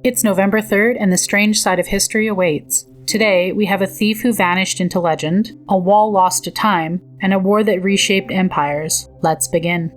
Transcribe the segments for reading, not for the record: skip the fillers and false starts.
It's November 3rd, and the strange side of history awaits. Today, we have a thief who vanished into legend, a wall lost to time, and a war that reshaped empires. Let's begin.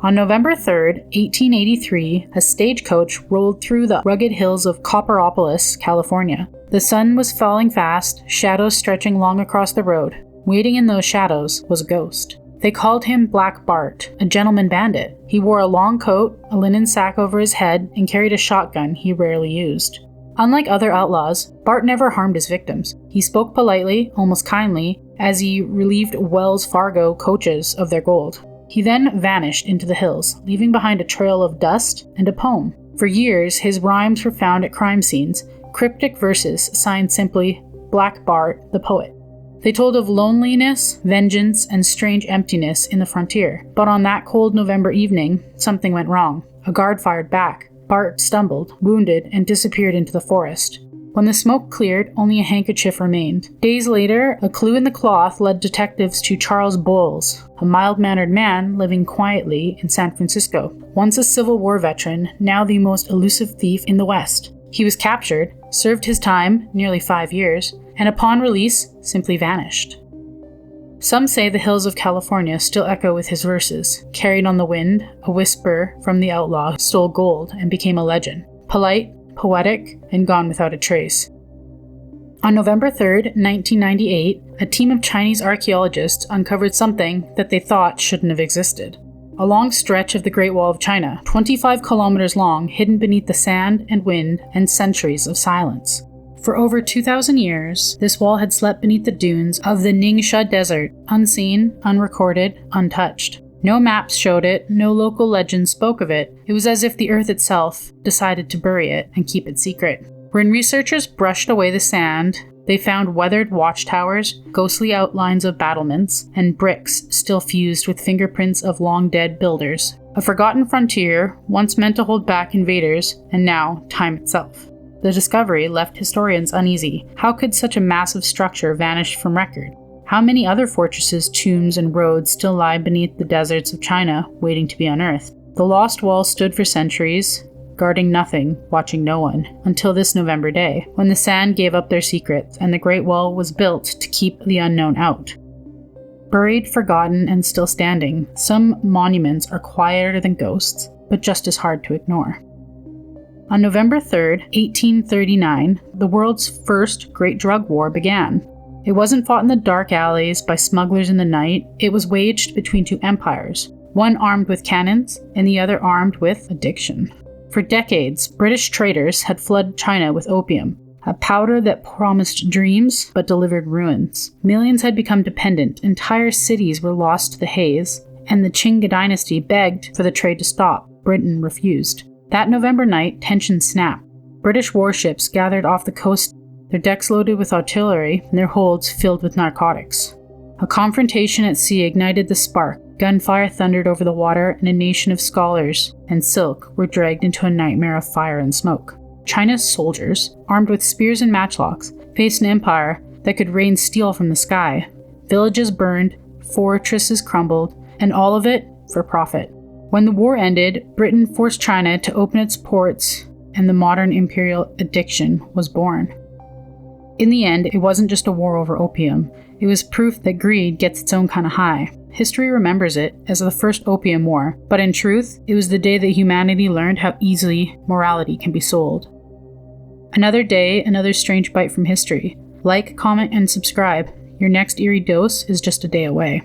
On November 3rd, 1883, a stagecoach rolled through the rugged hills of Copperopolis, California. The sun was falling fast, shadows stretching long across the road. Waiting in those shadows was a ghost. They called him Black Bart, a gentleman bandit. He wore a long coat, a linen sack over his head, and carried a shotgun he rarely used. Unlike other outlaws, Bart never harmed his victims. He spoke politely, almost kindly, as he relieved Wells Fargo coaches of their gold. He then vanished into the hills, leaving behind a trail of dust and a poem. For years, his rhymes were found at crime scenes, cryptic verses signed simply Black Bart the Poet. They told of loneliness, vengeance, and strange emptiness in the frontier. But on that cold November evening, something went wrong. A guard fired back. Bart stumbled, wounded, and disappeared into the forest. When the smoke cleared, only a handkerchief remained. Days later, a clue in the cloth led detectives to Charles Bowles, a mild-mannered man living quietly in San Francisco. Once a Civil War veteran, now the most elusive thief in the West. He was captured, served his time, nearly 5 years, and upon release, simply vanished. Some say the hills of California still echo with his verses. Carried on the wind, a whisper from the outlaw stole gold and became a legend. Polite, poetic, and gone without a trace. On November 3rd, 1998, a team of Chinese archaeologists uncovered something that they thought shouldn't have existed. A long stretch of the Great Wall of China, 25 kilometers long, hidden beneath the sand and wind and centuries of silence. For over 2,000 years, this wall had slept beneath the dunes of the Ningxia Desert, unseen, unrecorded, untouched. No maps showed it, no local legend spoke of it. It was as if the earth itself decided to bury it and keep it secret. When researchers brushed away the sand, they found weathered watchtowers, ghostly outlines of battlements, and bricks still fused with fingerprints of long-dead builders. A forgotten frontier, once meant to hold back invaders, and now time itself. The discovery left historians uneasy. How could such a massive structure vanish from record? How many other fortresses, tombs, and roads still lie beneath the deserts of China, waiting to be unearthed? The Lost Wall stood for centuries, guarding nothing, watching no one, until this November day, when the sand gave up their secrets, and the Great Wall was built to keep the unknown out. Buried, forgotten, and still standing, some monuments are quieter than ghosts, but just as hard to ignore. On November 3rd, 1839, the world's first great drug war began. It wasn't fought in the dark alleys by smugglers in the night, it was waged between two empires, one armed with cannons and the other armed with addiction. For decades, British traders had flooded China with opium, a powder that promised dreams but delivered ruins. Millions had become dependent, entire cities were lost to the haze, and the Qing dynasty begged for the trade to stop. Britain refused. That November night, tensions snapped. British warships gathered off the coast, their decks loaded with artillery and their holds filled with narcotics. A confrontation at sea ignited the spark. Gunfire thundered over the water, and a nation of scholars and silk were dragged into a nightmare of fire and smoke. China's soldiers, armed with spears and matchlocks, faced an empire that could rain steel from the sky. Villages burned, fortresses crumbled, and all of it for profit. When the war ended, Britain forced China to open its ports, and the modern imperial addiction was born. In the end, it wasn't just a war over opium. It was proof that greed gets its own kind of high. History remembers it as the first opium war, but in truth, it was the day that humanity learned how easily morality can be sold. Another day, another strange bite from history. Like, comment, and subscribe. Your next eerie dose is just a day away.